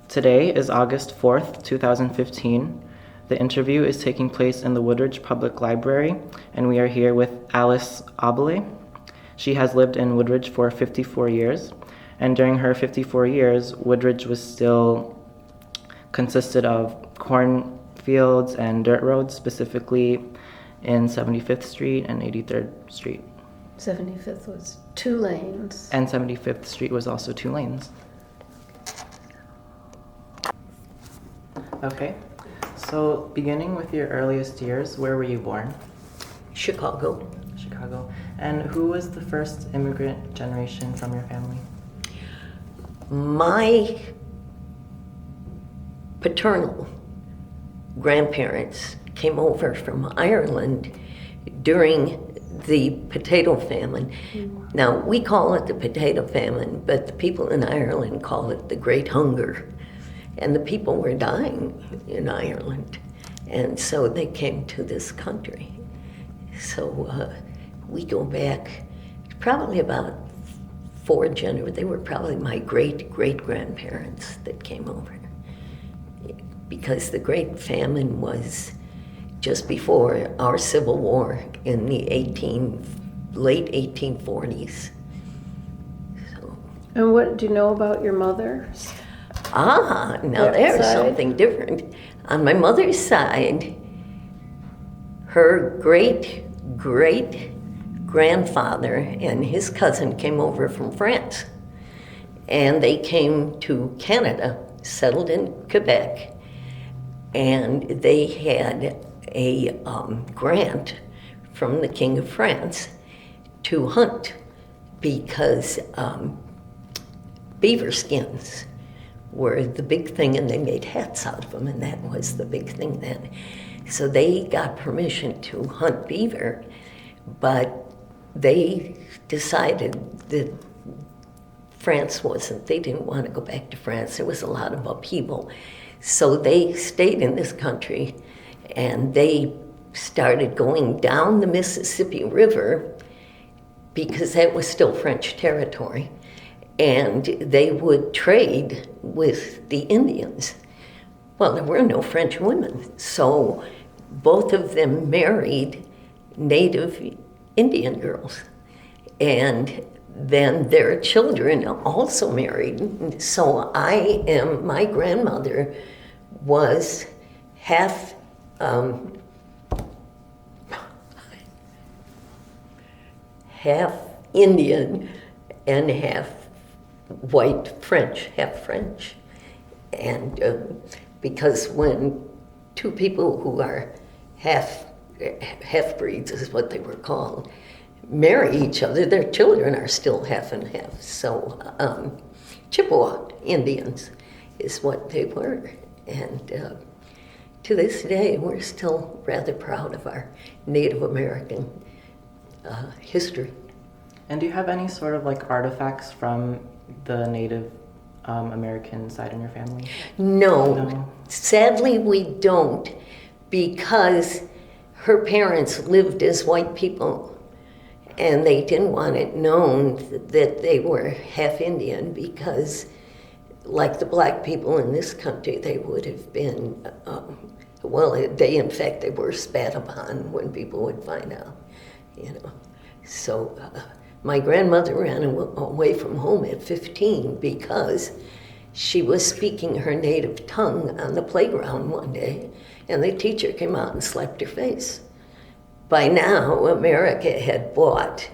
Today is August 4th, 2015. The interview is taking place in the Woodridge Public Library, and we are here with Alice Aubele. She has lived in Woodridge for 54 years, and during her 54 years, Woodridge was still consisted of cornfields and dirt roads, specifically in 75th Street and 83rd Street. 75th was 2 lanes. And 75th Street was also 2 lanes. Okay, so beginning with your earliest years, where were you born? Chicago. Chicago. And who was the first immigrant generation from your family? My paternal grandparents came over from Ireland during the potato famine. Now, we call it the potato famine, but the people in Ireland call it the Great Hunger. And the people were dying in Ireland. And so they came to this country. So we go back probably about 4 generations. They were probably my great-great-grandparents that came over. Because the Great Famine was just before our Civil War in the late 1840s. So. And what do you know about your mother? Now there's something different. On my mother's side, her great-great-grandfather and his cousin came over from France. And they came to Canada, settled in Quebec, and they had a grant from the King of France to hunt because beaver skins were the big thing, and they made hats out of them, and that was the big thing then. So they got permission to hunt beaver, but they decided that they didn't want to go back to France. There was a lot of upheaval. So they stayed in this country, and they started going down the Mississippi River because that was still French territory. And they would trade with the Indians. Well, there were no French women, so both of them married native Indian girls. And then their children also married. So my grandmother was half Indian and half white French, half French. And because when 2 people who are half-breeds is what they were called, marry each other, their children are still half and half. So Chippewa Indians is what they were. And to this day, we're still rather proud of our Native American history. And do you have any sort of artifacts from the Native American side in your family? No. Sadly we don't, because her parents lived as white people, and they didn't want it known that they were half Indian, because like the black people in this country, they would have been, they were spat upon when people would find out, So my grandmother ran away from home at 15 because she was speaking her native tongue on the playground one day, and the teacher came out and slapped her face. By now, America had bought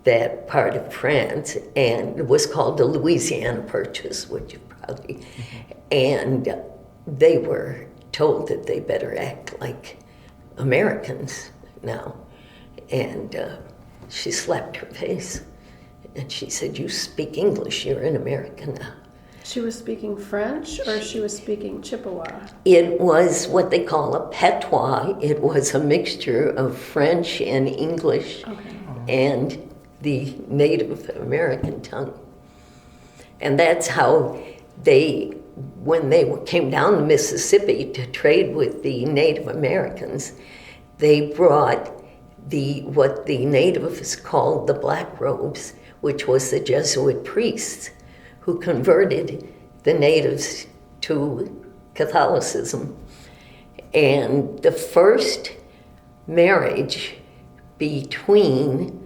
that part of France, and it was called the Louisiana Purchase, which you probably, and they were told that they better act like Americans now. And she slapped her face, and she said, "You speak English, you're an American now." She was speaking French, or she was speaking Chippewa? It was what they call a patois. It was a mixture of French and English and the Native American tongue. And that's how when they came down the Mississippi to trade with the Native Americans, they brought what the natives called the black robes, which was the Jesuit priests who converted the natives to Catholicism. And the first marriage between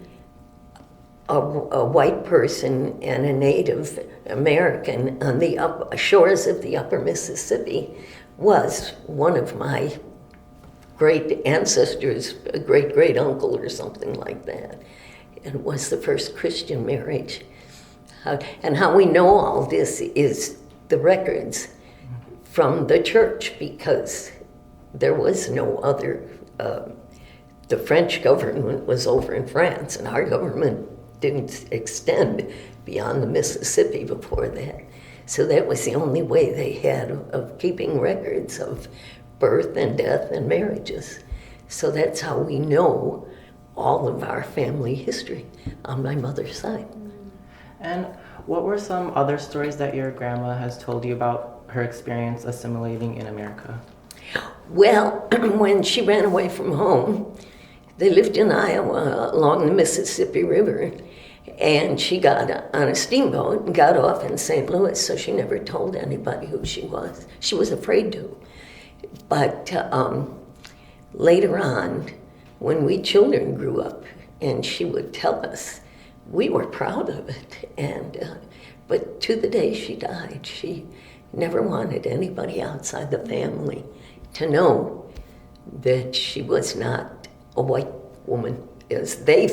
a white person and a Native American on the shores of the upper Mississippi was one of my great ancestors, a great uncle or something like that. It was the first Christian marriage. And how we know all this is the records from the church, because there was no other. The French government was over in France, and our government didn't extend beyond the Mississippi before that. So that was the only way they had of keeping records of birth and death and marriages. So that's how we know all of our family history on my mother's side. And what were some other stories that your grandma has told you about her experience assimilating in America? Well, when she ran away from home, they lived in Iowa along the Mississippi River, and she got on a steamboat and got off in St. Louis, so she never told anybody who she was. She was afraid to. But later on, when we children grew up, and she would tell us, we were proud of it. And but to the day she died, she never wanted anybody outside the family to know that she was not a white woman as they,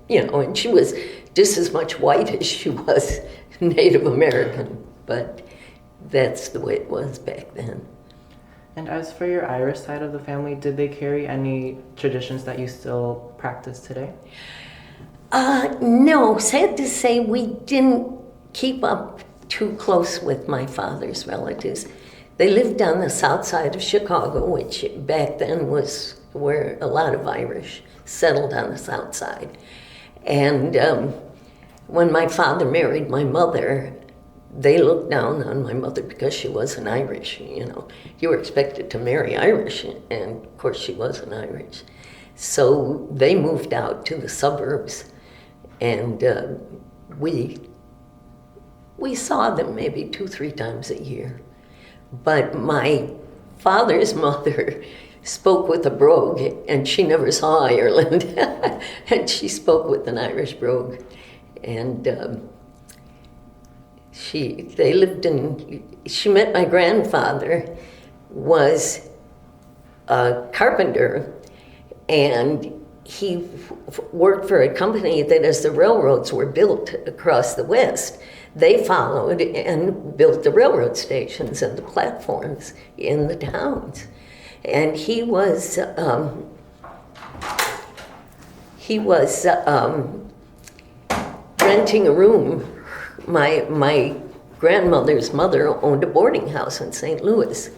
and she was just as much white as she was Native American, but that's the way it was back then. And as for your Irish side of the family, did they carry any traditions that you still practice today? No, sad to say, we didn't keep up too close with my father's relatives. They lived on the south side of Chicago, which back then was where a lot of Irish settled, on the south side. And when my father married my mother, they looked down on my mother because she wasn't Irish. You were expected to marry Irish, and of course she wasn't Irish. So they moved out to the suburbs, and we saw them maybe 2-3 times a year. But my father's mother spoke with a brogue, and she never saw Ireland, and she spoke with an Irish brogue. And she met my grandfather, was a carpenter, and he worked for a company that, as the railroads were built across the West, they followed and built the railroad stations and the platforms in the towns. And he was renting a room. My grandmother's mother owned a boarding house in St. Louis,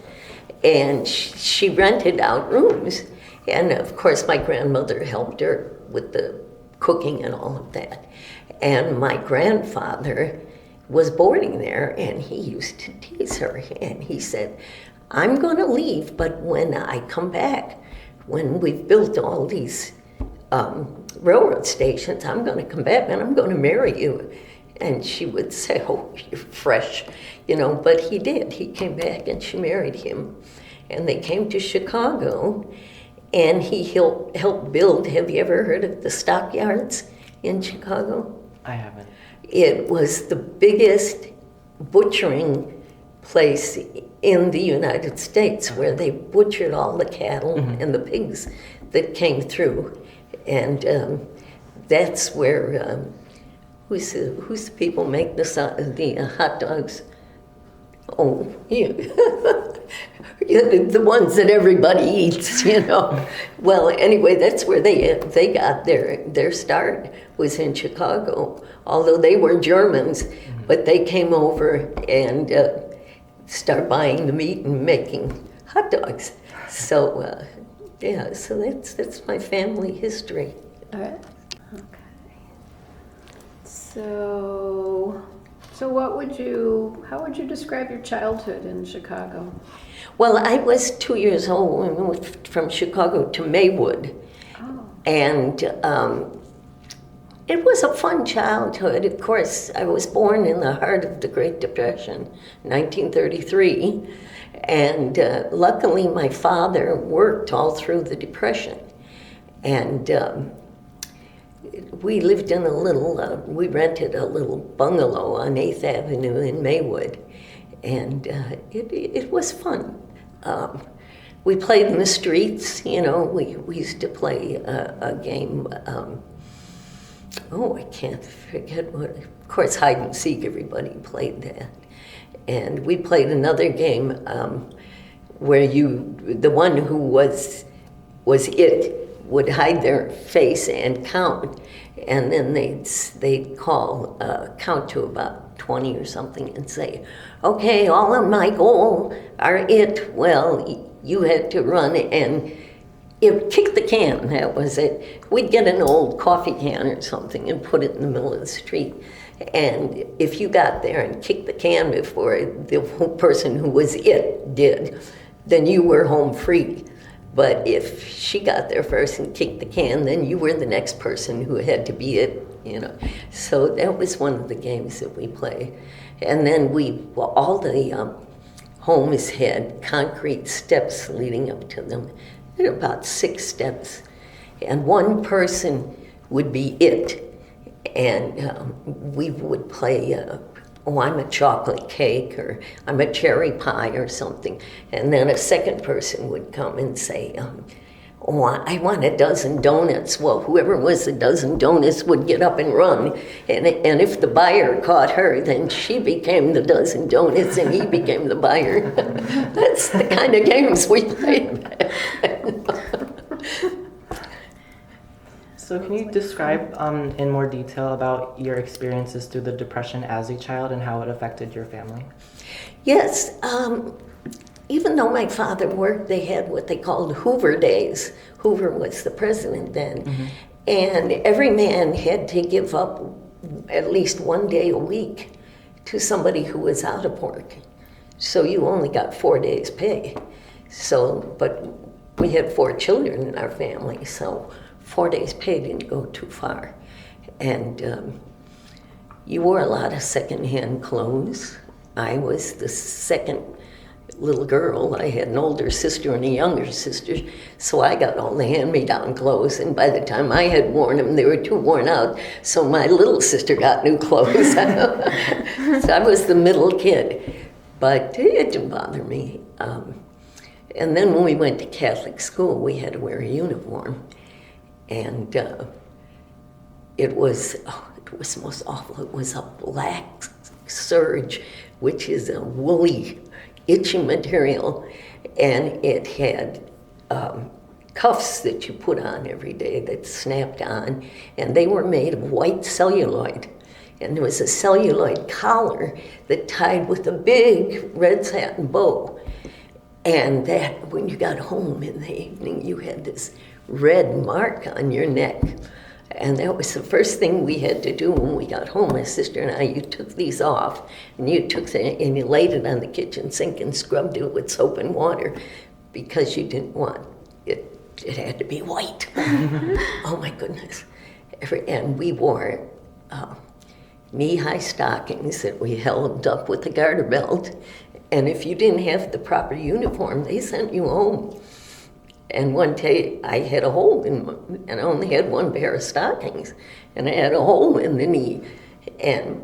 and she rented out rooms. And of course, my grandmother helped her with the cooking and all of that. And my grandfather was boarding there, and he used to tease her. And he said, I'm going to leave, but when I come back, when we've built all these railroad stations, I'm going to come back and I'm going to marry you. And she would say, oh, you're fresh, but he did. He came back and she married him. And they came to Chicago, and he helped build, have you ever heard of the stockyards in Chicago? I haven't. It was the biggest butchering place in the United States, where they butchered all the cattle and the pigs that came through. And that's where, who's the people make the hot dogs? Oh, the ones that everybody eats, Well, anyway, that's where they got their start, was in Chicago. Although they were Germans, but they came over and started buying the meat and making hot dogs. So, so that's my family history. All right. Okay. So how would you describe your childhood in Chicago? Well, I was 2 years old when we moved from Chicago to Maywood. Oh. And It was a fun childhood. Of course, I was born in the heart of the Great Depression, 1933, and luckily my father worked all through the Depression. And we lived in we rented a little bungalow on 8th Avenue in Maywood, and it was fun. We played in the streets, we used to play a game, I can't forget what, of course, hide and seek, everybody played that. And we played another game where the one who was it would hide their face and count, and then they'd count to about 20 or something and say, okay, all on my goal are it. Well, you had to run and kick the can, that was it. We'd get an old coffee can or something and put it in the middle of the street. And if you got there and kicked the can before the person who was it did, then you were home free. But if she got there first and kicked the can, then you were the next person who had to be it, So that was one of the games that we played. And then all the homes had concrete steps leading up to them. There were about 6 steps. And one person would be it. And we would play, I'm a chocolate cake, or I'm a cherry pie or something. And then a second person would come and say, I want a dozen donuts. Well, whoever was a dozen donuts would get up and run. And if the buyer caught her, then she became the dozen donuts and he became the buyer. That's the kind of games we played. So can you describe in more detail about your experiences through the Depression as a child and how it affected your family? Yes. Even though my father worked, they had what they called Hoover Days. Hoover was the president then. Mm-hmm. And every man had to give up at least 1 day a week to somebody who was out of work. So you only got 4 days pay. But we had 4 children in our family, so 4 days pay didn't go too far. And you wore a lot of secondhand clothes. I was the second little girl. I had an older sister and a younger sister, so I got all the hand-me-down clothes, and by the time I had worn them, they were too worn out, so my little sister got new clothes. So I was the middle kid, but it didn't bother me. And then when we went to Catholic school, we had to wear a uniform, and it was most awful. It was a black serge, which is a woolly, itchy material, and it had cuffs that you put on every day that snapped on, and they were made of white celluloid. And there was a celluloid collar that tied with a big red satin bow. And that, when you got home in the evening, you had this red mark on your neck. And that was the first thing we had to do when we got home. My sister and I, you took these off, and you laid it on the kitchen sink and scrubbed it with soap and water, because you didn't want it. It had to be white. Oh my goodness! And we wore knee-high stockings that we held up with a garter belt. And if you didn't have the proper uniform, they sent you home. And one day I had a hole and I only had one pair of stockings, and I had a hole in the knee. And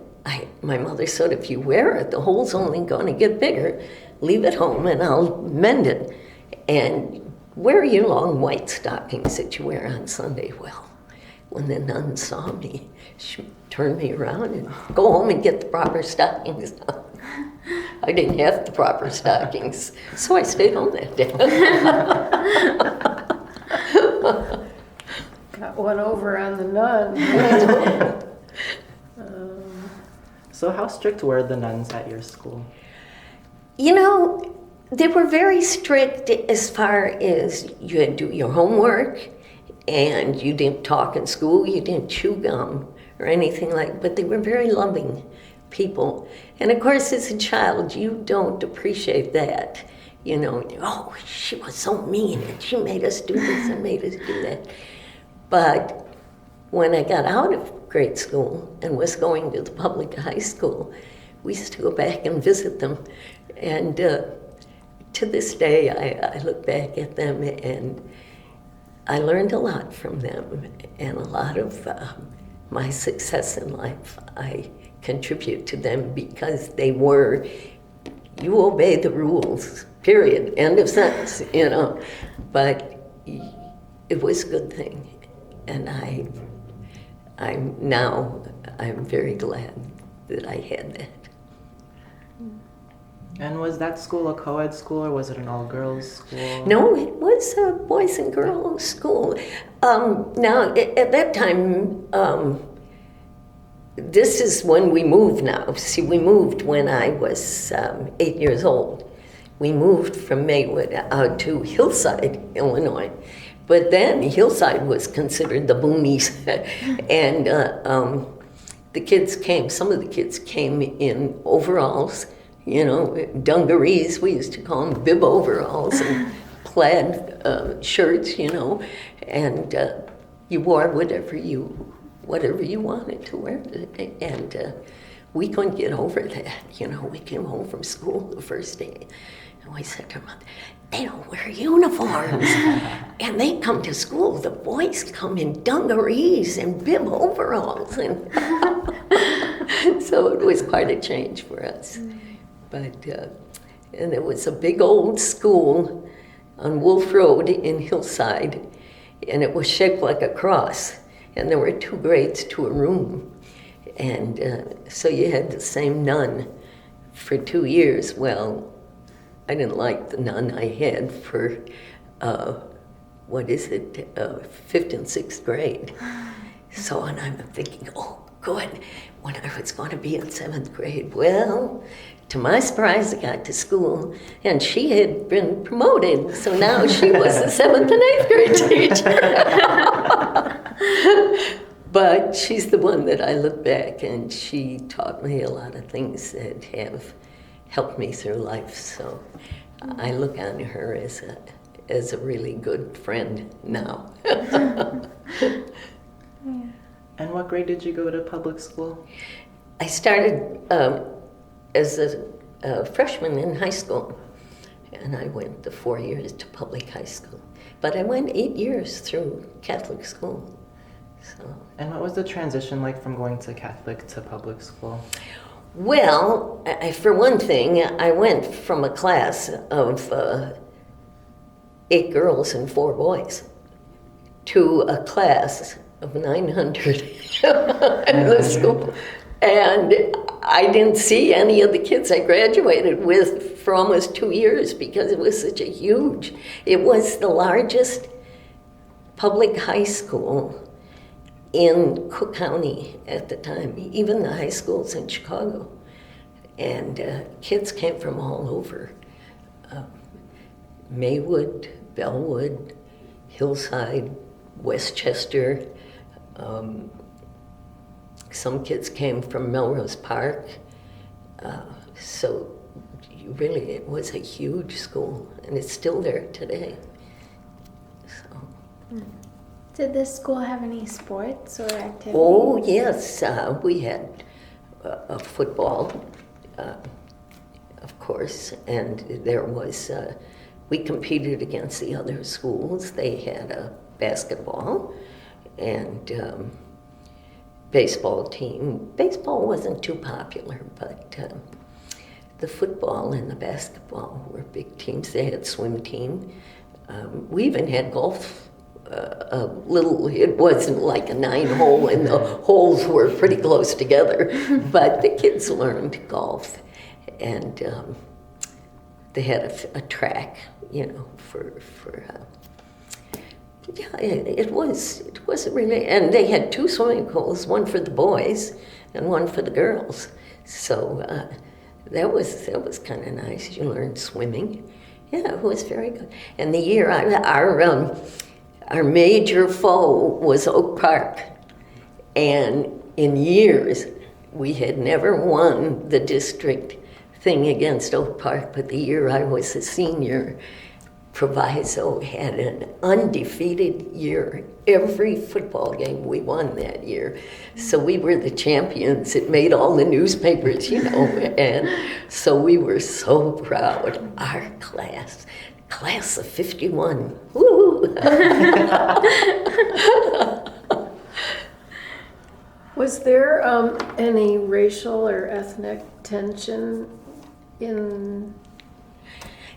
my mother said, if you wear it, the hole's only going to get bigger. Leave it home and I'll mend it. And wear your long white stockings that you wear on Sunday. Well, when the nun saw me, she turned me around and go home and get the proper stockings on. I didn't have the proper stockings, so I stayed home that day. Got one over on the nun. So how strict were the nuns at your school? You know, they were very strict as far as you had to do your homework, and you didn't talk in school, you didn't chew gum or anything like, but they were very loving people. And of course, as a child, you don't appreciate that. You know, oh, she was so mean and she made us do this and made us do that. But when I got out of grade school and was going to the public high school, we used to go back and visit them. And to this day, I look back at them and I learned a lot from them. And a lot of my success in life, I contribute to them because they were, you obey the rules, period, end of sentence, you know. But it was a good thing. And I'm very glad that I had that. And was that school a co-ed school or was it an all-girls school? No, it was a boys and girls school. Now, at that time, this is when we moved now. See, we moved when I was 8 years old. We moved from Maywood out to Hillside, Illinois. But then Hillside was considered the boonies. And the kids came, some of the kids came in overalls, you know, dungarees, we used to call them bib overalls, and plaid shirts, you know, and you wore whatever you wanted to wear. And we couldn't get over that, you know. We came home from school the first day, and we said to our mother, they don't wear uniforms. And they come to school, the boys come in dungarees and bib overalls. And so it was quite a change for us. But, and it was a big old school on Wolf Road in Hillside, and it was shaped like a cross. And there were 2 grades to a room. And so you had the same nun for 2 years. Well, I didn't like the nun I had for, 5th and 6th grade. So, and I'm thinking, oh, good, when I was going to be in 7th grade. Well, to my surprise, I got to school, and she had been promoted, so now she was the 7th and 8th grade teacher. But she's the one that I look back, and she taught me a lot of things that have helped me through life. So I look on her as a really good friend now. And what grade did you go to public school? I started as a freshman in high school, and I went the 4 years to public high school. But I went 8 years through Catholic school. So. And what was the transition like from going to Catholic to public school? Well, for one thing, I went from a class of 8 girls and 4 boys to a class of 900 in the school. And I didn't see any of the kids I graduated with for almost 2 years because it was such a huge, it was the largest public high school in Cook County at the time, even the high schools in Chicago. And kids came from all over. Maywood, Bellwood, Hillside, Westchester. Some kids came from Melrose Park. So really, it was a huge school, and it's still there today. So. Did this school have any sports or activities? Oh, yes. We had football, of course, and there was, we competed against the other schools. They had a basketball and baseball team. Baseball wasn't too popular, but the football and the basketball were big teams. They had swim team. We even had golf. It wasn't like a 9-hole, and the holes were pretty close together, but the kids learned golf, and they had a track, you know, yeah, it was really, and they had 2 swimming pools, one for the boys and one for the girls, so that was kind of nice. You learned swimming. Yeah, it was very good. And the year our major foe was Oak Park, and in years we had never won the district thing against Oak Park, but the year I was a senior, Proviso had an undefeated year. Every football game we won that year. So we were the champions. It made all the newspapers, and so we were so proud. Our class of 51. Woo! Was there any racial or ethnic tension in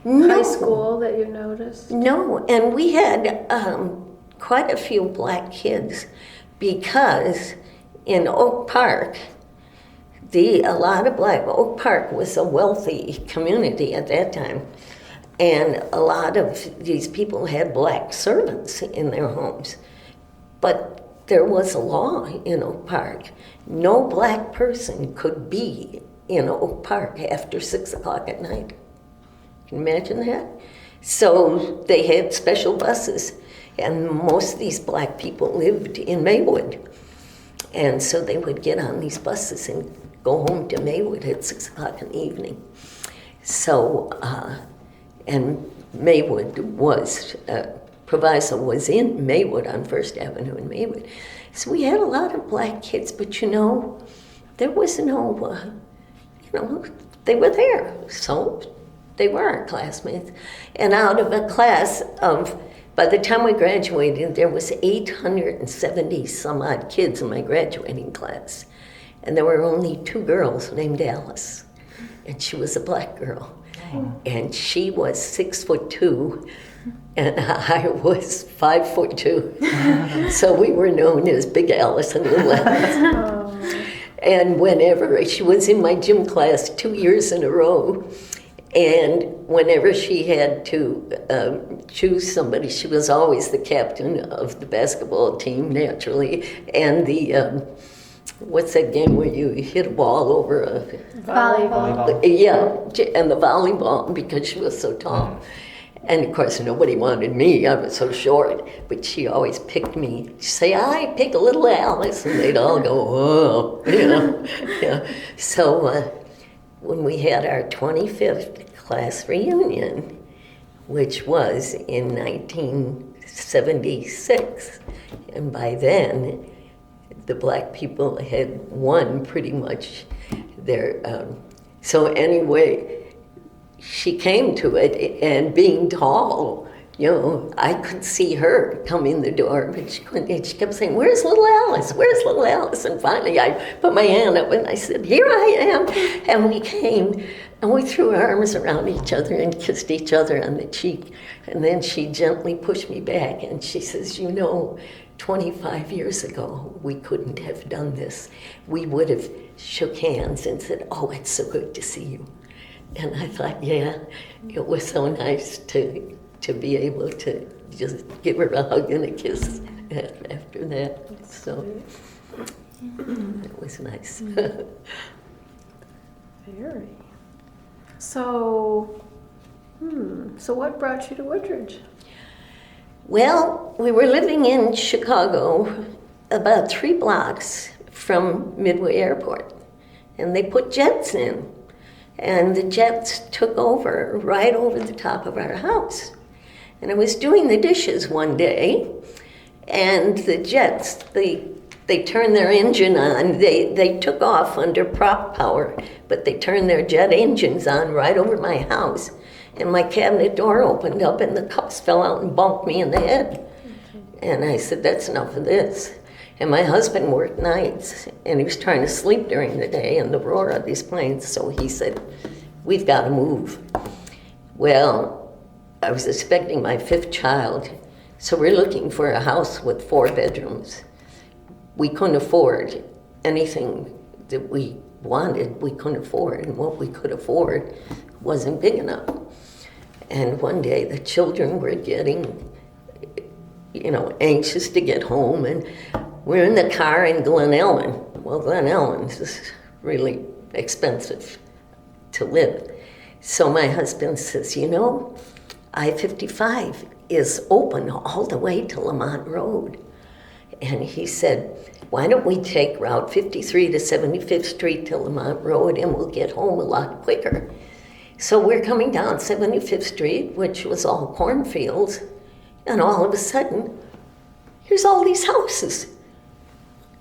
high school that you noticed? No, and we had quite a few black kids because in Oak Park, Oak Park was a wealthy community at that time, and a lot of these people had black servants in their homes. But there was a law in Oak Park. No black person could be in Oak Park after 6 o'clock at night. Can you imagine that? So they had special buses, and most of these black people lived in Maywood. And so they would get on these buses and go home to Maywood at 6 o'clock in the evening. So, and Maywood was, Proviso was in Maywood on First Avenue in Maywood. So we had a lot of black kids, but there was no, they were there. So they were our classmates. And out of a class of, by the time we graduated, there was 870 some odd kids in my graduating class. And there were only 2 girls named Alice. And she was a black girl. And she was 6'2", and I was 5'2". So we were known as Big Alice and Little Alice. And whenever she was in my gym class 2 years in a row, and whenever she had to choose somebody, she was always the captain of the basketball team, naturally, and the what's that game where you hit a ball over a Volleyball. Yeah, and the volleyball, because she was so tall. And of course, nobody wanted me. I was so short. But she always picked me. She'd say, I pick a little Alice. And they'd all go, oh, Yeah. So when we had our 25th class reunion, which was in 1976, and by then, the black people had won pretty much their, so anyway, she came to it, and being tall, I could see her come in the door, but she couldn't, and she kept saying, where's little Alice? Where's little Alice? And finally I put my hand up and I said, here I am. And we came, and we threw our arms around each other and kissed each other on the cheek. And then she gently pushed me back, and she says, 25 years ago, we couldn't have done this. We would have shook hands and said, oh, it's so good to see you. And I thought, yeah, it was so nice to be able to just give her a hug and a kiss after that. So it was nice. Very. So what brought you to Woodridge? Well, we were living in Chicago about 3 blocks from Midway Airport, and they put jets in. And the jets took over right over the top of our house. And I was doing the dishes one day, and the jets, they turned their engine on. They took off under prop power, but they turned their jet engines on right over my house. And my cabinet door opened up, and the cups fell out and bumped me in the head. And I said, that's enough of this. And my husband worked nights, and he was trying to sleep during the day in the roar of these planes, so he said, we've got to move. Well, I was expecting my 5th child, so we're looking for a house with 4 bedrooms. We couldn't afford anything that we wanted, we couldn't afford, and what we could afford wasn't big enough. And one day the children were getting, anxious to get home, and we're in the car in Glen Ellen. Well, Glen Ellen is really expensive to live. So my husband says, I-55 is open all the way to Lamont Road. And he said, why don't we take Route 53 to 75th Street to Lamont Road, and we'll get home a lot quicker. So we're coming down 75th Street, which was all cornfields, and all of a sudden, here's all these houses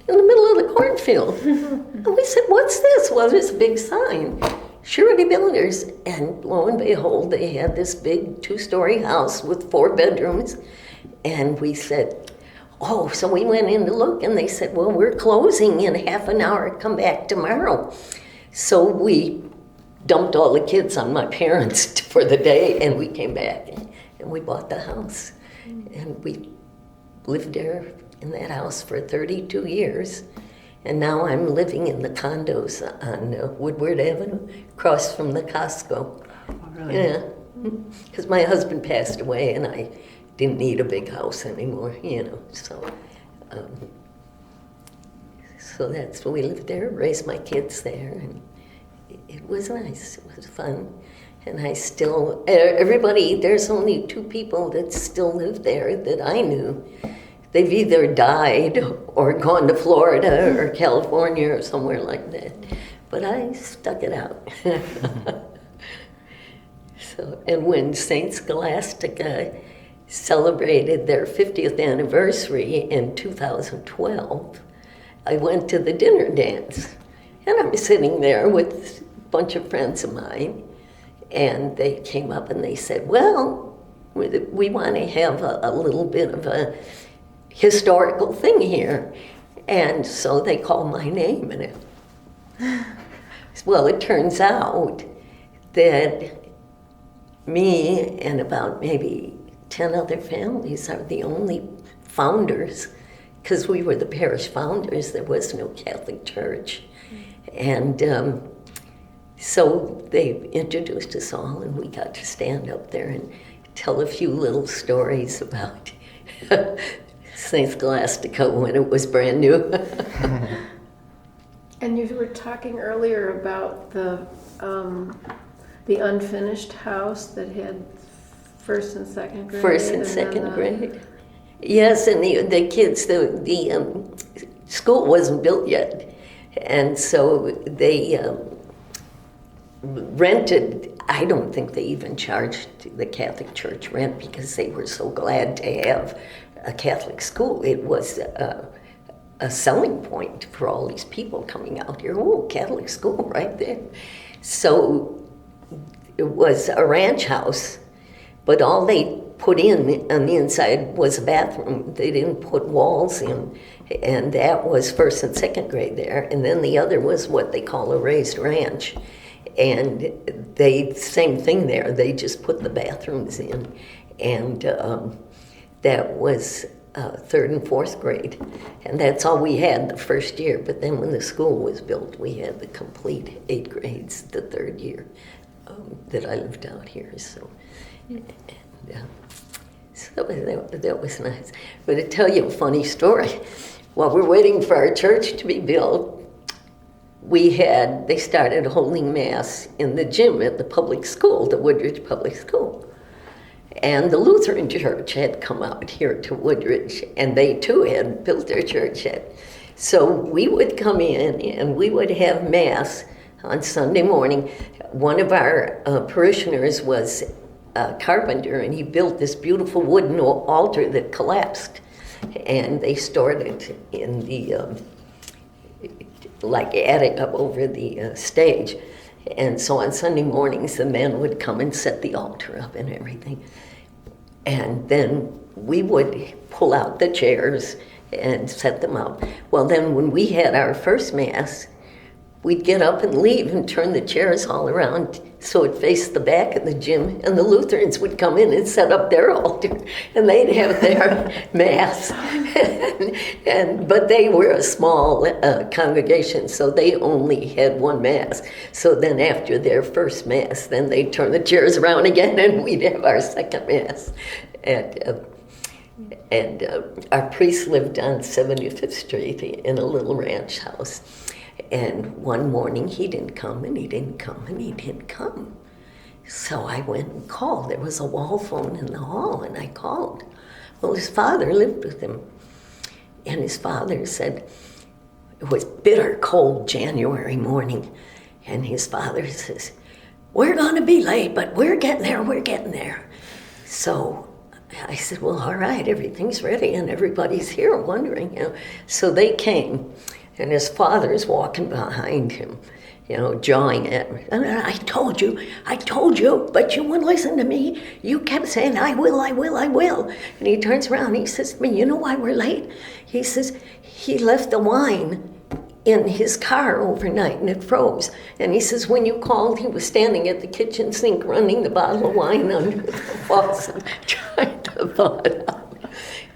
in the middle of the cornfield. And we said, what's this? Well, there's a big sign, Surety Builders. And lo and behold, they had this big 2-story house with 4 bedrooms. And we said, oh, so we went in to look, and they said, well, we're closing in half an hour, come back tomorrow. So we dumped all the kids on my parents for the day, and we came back, and we bought the house. And we lived there in that house for 32 years. And now I'm living in the condos on Woodward Avenue, across from the Costco. Oh, really? Yeah, because my husband passed away, and I didn't need a big house anymore, so that's where we lived there, raised my kids there, and it was nice, it was fun. And I still, there's only 2 people that still live there that I knew. They've either died or gone to Florida or California or somewhere like that. But I stuck it out. And when St. Scholastica celebrated their 50th anniversary in 2012, I went to the dinner dance. And I was sitting there with a bunch of friends of mine, and they came up and they said, well, we want to have a little bit of a historical thing here. And so they called my name in it. Well, it turns out that me and about maybe 10 other families are the only founders, because we were the parish founders. There was no Catholic Church. And so they introduced us all, and we got to stand up there and tell a few little stories about St. Scholastica when it was brand new. And you were talking earlier about the unfinished house that had first and second grade. First and second grade. Yes, and the kids, the school wasn't built yet. And so they rented. I don't think they even charged the Catholic Church rent, because they were so glad to have a Catholic school. It was a selling point for all these people coming out here. Oh, Catholic school right there. So it was a ranch house, but all they put in on the inside was a bathroom. They didn't put walls in, and that was first and second grade there. And then the other was what they call a raised ranch. And same thing there, they just put the bathrooms in. And that was 3rd and 4th grade. And that's all we had the first year. But then when the school was built, we had the complete 8 grades the 3rd year that I lived out here. So, that was nice. But to tell you a funny story, while we're waiting for our church to be built, they started holding Mass in the gym at the public school, the Woodridge Public School. And the Lutheran Church had come out here to Woodridge, and they too had built their church yet. So we would come in and we would have Mass on Sunday morning. One of our parishioners was a carpenter, and he built this beautiful wooden altar that collapsed. And they stored it in the attic up over the stage. And so on Sunday mornings, the men would come and set the altar up and everything. And then we would pull out the chairs and set them up. Well, then when we had our first Mass, we'd get up and leave and turn the chairs all around so it faced the back of the gym, and the Lutherans would come in and set up their altar, and they'd have their Mass. But they were a small congregation, so they only had one Mass. So then after their first Mass, then they'd turn the chairs around again, and we'd have our second Mass. And our priest lived on 75th Street in a little ranch house. And one morning he didn't come, and he didn't come, and he didn't come. So I went and called. There was a wall phone in the hall, and I called. Well, his father lived with him. And his father said, it was bitter cold January morning. And his father says, we're going to be late, but we're getting there. So I said, well, all right, everything's ready and everybody's here wondering, So they came, and his father's walking behind him, jawing at me. And I told you, but you wouldn't listen to me. You kept saying, I will. And he turns around and he says to me, you know why we're late? He says, he left the wine in his car overnight and it froze. And he says, when you called, he was standing at the kitchen sink running the bottle of wine under the faucet, trying to thaw it out.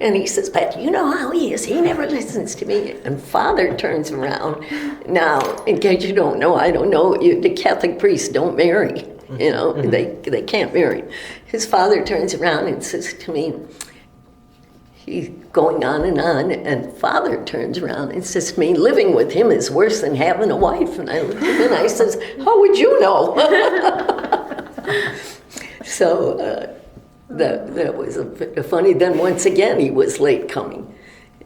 And he says, but you know how he is. He never listens to me. And Father turns around. Now, in case you don't know, I don't know, the Catholic priests don't marry. They can't marry. His father turns around and says to me, he's going on, and Father turns around and says to me, living with him is worse than having a wife. And I says, how would you know? So that was a funny. Then once again, he was late coming.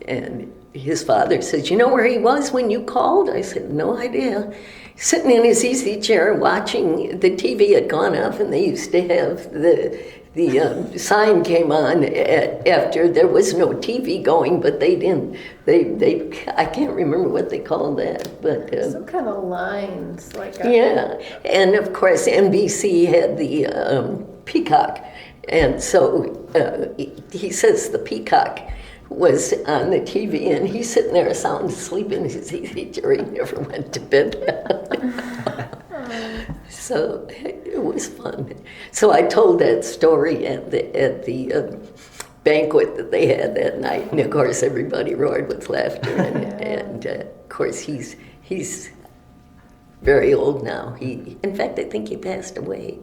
And his father says, you know where he was when you called? I said, no idea. Sitting in his easy chair watching, the TV had gone off, and they used to have the sign came on after there was no TV going, but they didn't. I can't remember what they called that, but some kind of lines, and of course NBC had the Peacock, and so he says the Peacock was on the TV, and he's sitting there sound asleep in his easy chair. He never went to bed. So it was fun. So I told that story at the banquet that they had that night, and of course everybody roared with laughter. And of course he's very old now. In fact, I think he passed away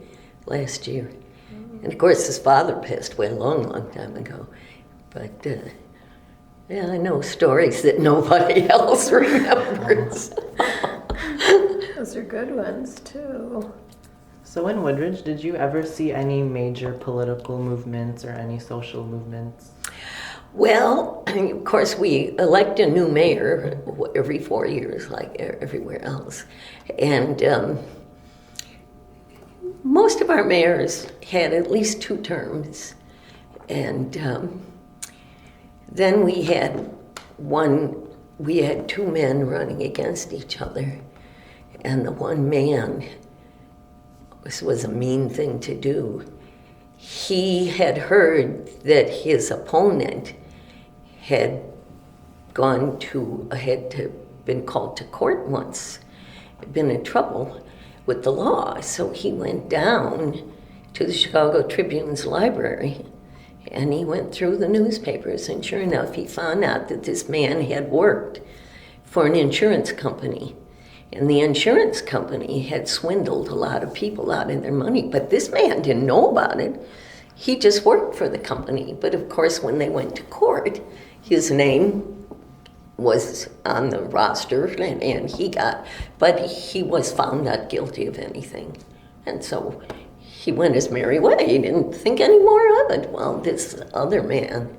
last year. And of course his father passed away a long time ago. But I know stories that nobody else remembers. Those are good ones, too. So in Woodridge, did you ever see any major political movements or any social movements? Well, of course, we elect a new mayor every 4 years, like everywhere else. And most of our mayors had at least 2 terms. And then we had 2 men running against each other. And the one man, this was a mean thing to do. He had heard that his opponent had been called to court once, had been in trouble with the law. So he went down to the Chicago Tribune's library, and he went through the newspapers, and sure enough, he found out that this man had worked for an insurance company. And the insurance company had swindled a lot of people out of their money, but this man didn't know about it. He just worked for the company. But of course, when they went to court, his name was on the roster, and but he was found not guilty of anything. And so he went his merry way. He didn't think any more of it. Well, this other man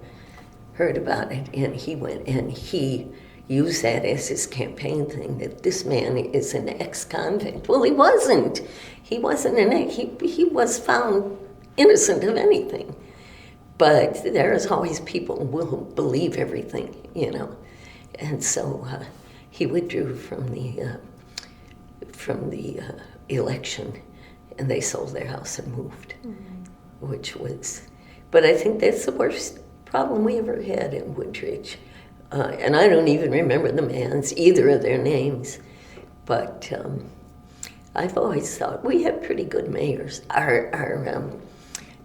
heard about it, and he went and he used that as his campaign thing, that this man is an ex-convict. Well, he wasn't. He wasn't he was found innocent of anything. But there's always people who will believe everything, And so he withdrew from the election, and they sold their house and moved, but I think that's the worst problem we ever had in Woodridge. And I don't even remember either of their names, but I've always thought we have pretty good mayors.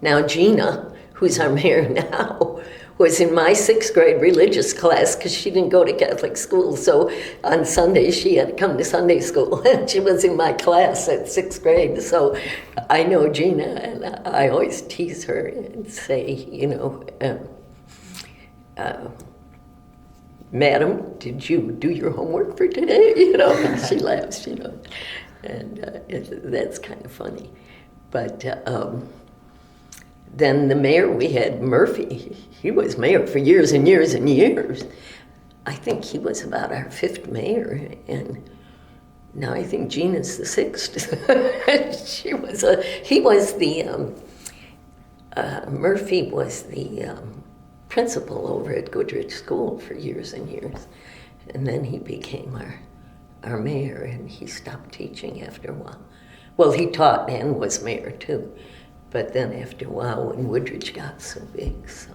Now Gina, who's our mayor now, was in my 6th grade religious class because she didn't go to Catholic school, so on Sundays she had to come to Sunday school, and she was in my class at 6th grade, so I know Gina, and I always tease her and say, Madam, did you do your homework for today? And she laughs, and that's kind of funny. But then the mayor we had, Murphy, he was mayor for years and years and years. I think he was about our 5th mayor, and Now I think Jean is the sixth. Murphy was the principal over at Woodridge School for years and years. And then he became our mayor, and he stopped teaching after a while. Well, he taught and was mayor too. But then after a while, when Woodridge got so big, so.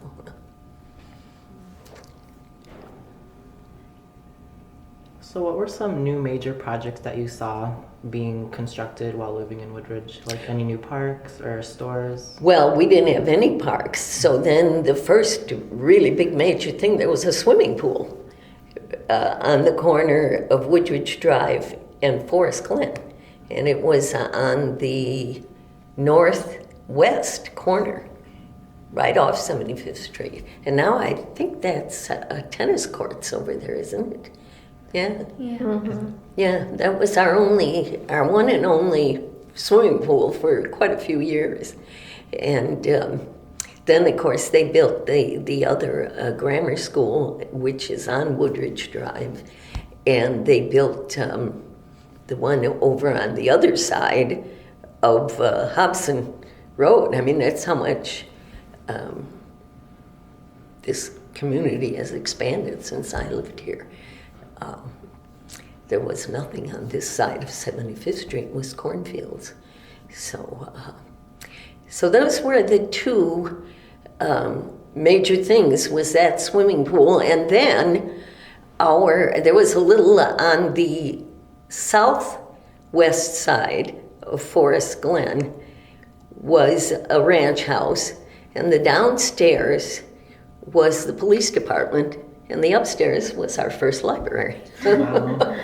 So what were some new major projects that you saw being constructed while living in Woodridge? Like any new parks or stores? Well, we didn't have any parks. So then the first really big major thing, there was a swimming pool on the corner of Woodridge Drive and Forest Glen. And it was on the northwest corner, right off 75th Street. And now I think that's tennis courts over there, isn't it? Yeah. Yeah. Mm-hmm. Yeah, that was our one and only swimming pool for quite a few years. And then, of course, they built the other grammar school, which is on Woodridge Drive. And they built the one over on the other side of Hobson Road. I mean, that's how much this community has expanded since I lived here. There was nothing on this side of 75th Street. It was cornfields. So those were the two major things, was that swimming pool. And then there was a little on the southwest side of Forest Glen was a ranch house, and the downstairs was the police department, and the upstairs was our first library. Wow.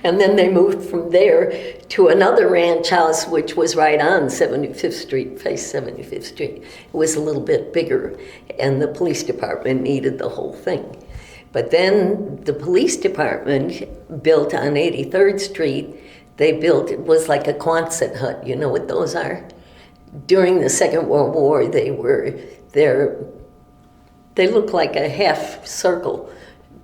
And then they moved from there to another ranch house, which was right on 75th Street, faced 75th Street. It was a little bit bigger, and the police department needed the whole thing. But then the police department built on 83rd Street. It was like a Quonset hut. You know what those are? During the Second World War, they look like a half circle,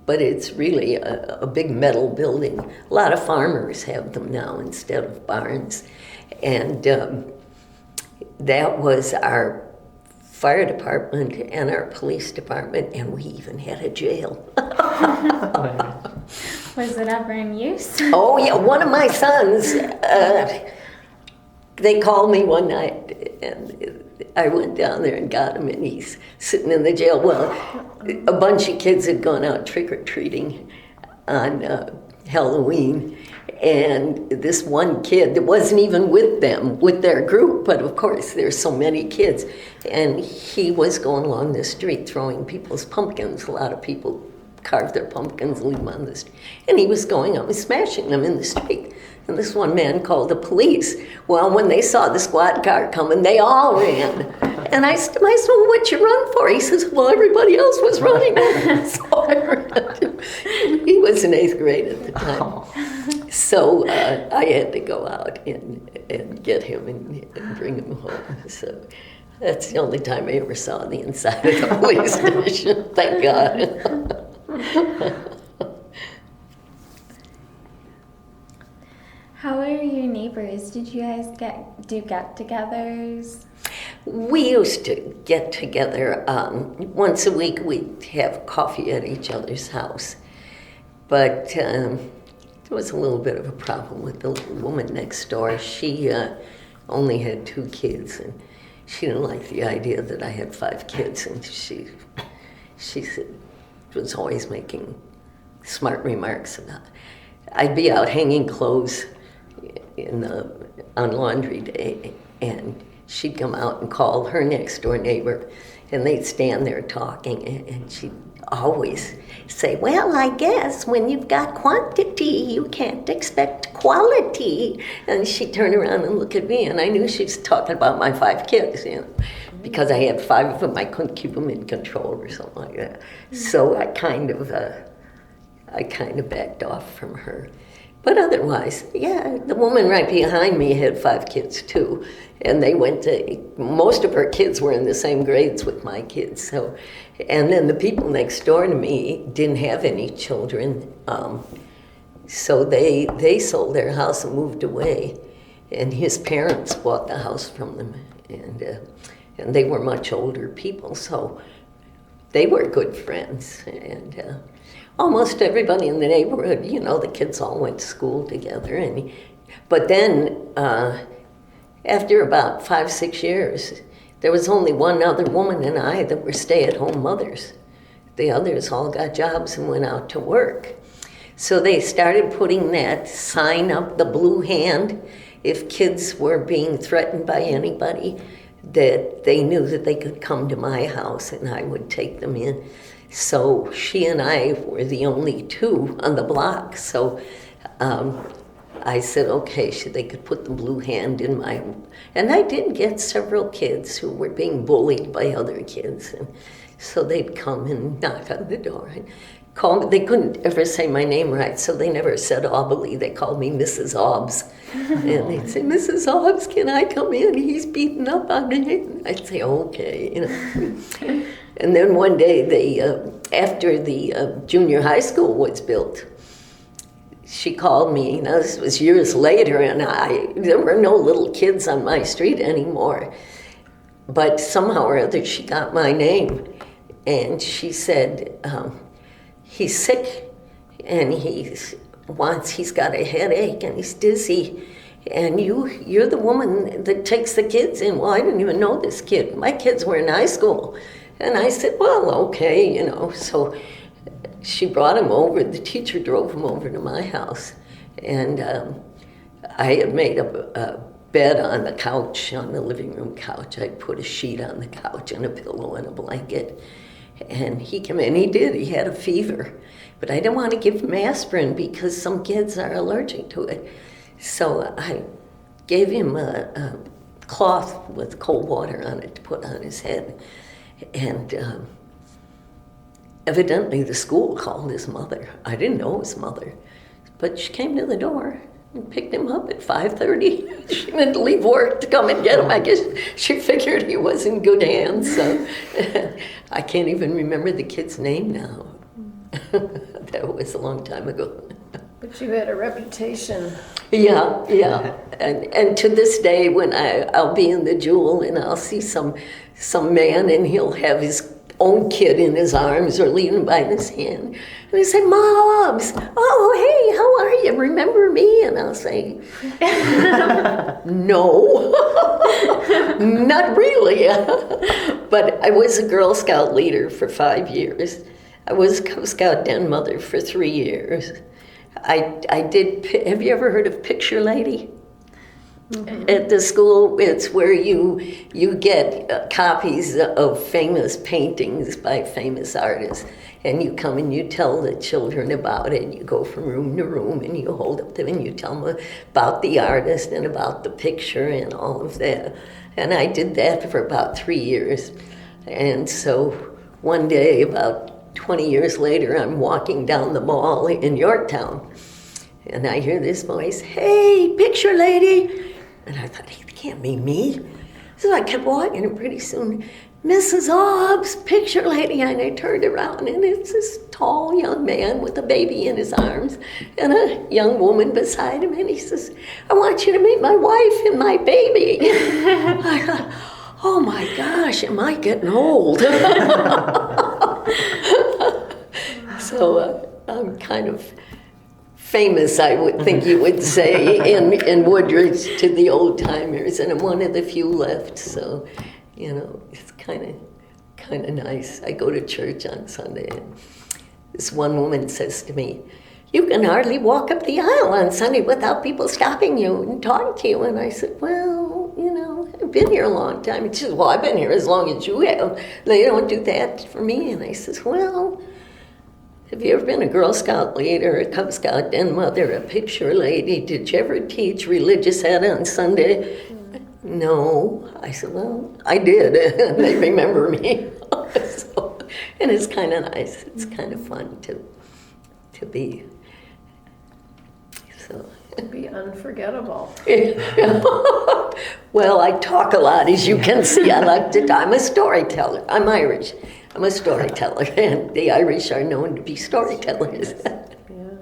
but it's really a big metal building. A lot of farmers have them now instead of barns. And that was our fire department and our police department, and we even had a jail. Was it ever in use? Oh, yeah, one of my sons, they called me one night, and I went down there and got him, and he's sitting in the jail. Well, a bunch of kids had gone out trick-or-treating on Halloween, and this one kid that wasn't even with them, with their group, but of course there's so many kids, and he was going along the street throwing people's pumpkins. A lot of people carve their pumpkins, leave them on the street, and he was going up and smashing them in the street. And this one man called the police. Well, when they saw the squad car coming, they all ran. And I said, well, what'd you run for? He says, well, everybody else was running. So I ran him. He was in 8th grade at the time. So I had to go out and get him and bring him home. So that's the only time I ever saw the inside of the police station. Thank God. How are your neighbors? Did you guys do get-togethers? We used to get together once a week. We'd have coffee at each other's house. But there was a little bit of a problem with the woman next door. She only had 2 kids, and she didn't like the idea that I had 5 kids. And she said, was always making smart remarks about it. I'd be out hanging clothes on laundry day, and she'd come out and call her next door neighbor, and they'd stand there talking, and she'd always say, well, I guess when you've got quantity, you can't expect quality. And she'd turn around and look at me, and I knew she was talking about my 5 kids, because I had 5 of them. I couldn't keep them in control or something like that. So I kind of backed off from her. But otherwise, yeah, the woman right behind me had 5 kids too. And most of her kids were in the same grades with my kids. So, and then the people next door to me didn't have any children. So they sold their house and moved away, and his parents bought the house from them, and they were much older people, so they were good friends, and almost everybody in the neighborhood, the kids all went to school together, but then after about 5-6 years, there was only one other woman and I that were stay-at-home mothers. The others all got jobs and went out to work. So they started putting that sign up, the blue hand, if kids were being threatened by anybody, that they knew that they could come to my house and I would take them in. So she and I were the only two on the block. So I said, okay, they could put the blue hand in my... And I did get several kids who were being bullied by other kids. And so they'd come and knock on the door and call me. They couldn't ever say my name right, so they never said Aubele. They called me Mrs. Aubs. And they'd say, Mrs. Aubs, can I come in? He's beaten up on me. I'd say, okay. And then one day, after the junior high school was built, she called me. Now, this was years later, and there were no little kids on my street anymore. But somehow or other, she got my name. And she said, he's sick, and he's got a headache, and he's dizzy. And you're the woman that takes the kids in. Well, I didn't even know this kid. My kids were in high school. And I said, well, okay, So she brought him over. The teacher drove him over to my house. And I had made a bed on the couch, on the living room couch. I put a sheet on the couch and a pillow and a blanket. And he came in. He did. He had a fever. But I didn't want to give him aspirin because some kids are allergic to it. So I gave him a cloth with cold water on it to put on his head. And evidently the school called his mother. I didn't know his mother. But she came to the door and picked him up at 5:30. She didn't leave work to come and get him. I guess she figured he was in good hands. So I can't even remember the kid's name now. That was a long time ago. But you had a reputation. Yeah. And to this day, when I'll be in the Jewel and I'll see some man and he'll have his own kid in his arms or leading by his hand. And he say, Mobs, oh, hey, how are you? Remember me? And I'll say, no, not really. But I was a Girl Scout leader for 5 years. I was a Cub Scout den mother for 3 years. I did, have you ever heard of Picture Lady? Mm-hmm. At the school, it's where you get copies of famous paintings by famous artists, and you come and you tell the children about it. You go from room to room and you hold up them and you tell them about the artist and about the picture and all of that. And I did that for about 3 years. And so one day, about 20 years later, I'm walking down the mall in Yorktown, and I hear this voice, hey, Picture Lady. And I thought, it can't be me. So I kept walking, and pretty soon, Mrs. Obbs, Picture Lady. And I turned around, and it's this tall young man with a baby in his arms and a young woman beside him. And he says, I want you to meet my wife and my baby. I thought, oh my gosh, am I getting old? So I'm kind of famous, I would think you would say, in Woodridge to the old timers, and I'm one of the few left. So, it's kind of nice. I go to church on Sunday, and this one woman says to me, "You can hardly walk up the aisle on Sunday without people stopping you and talking to you." And I said, "Well, I've been here a long time." And she says, "Well, I've been here as long as you have. They don't do that for me." And I says, "Well, have you ever been a Girl Scout leader, a Cub Scout den mother, a Picture Lady? Did you ever teach religious ed on Sunday?" "No." I said, "Well, I did." And they remember me. And it's kind of nice. It's kind of fun to be. So. To be unforgettable. Well, I talk a lot, as you can see. I'm a storyteller. I'm Irish. I'm a storyteller, and the Irish are known to be storytellers. Yeah.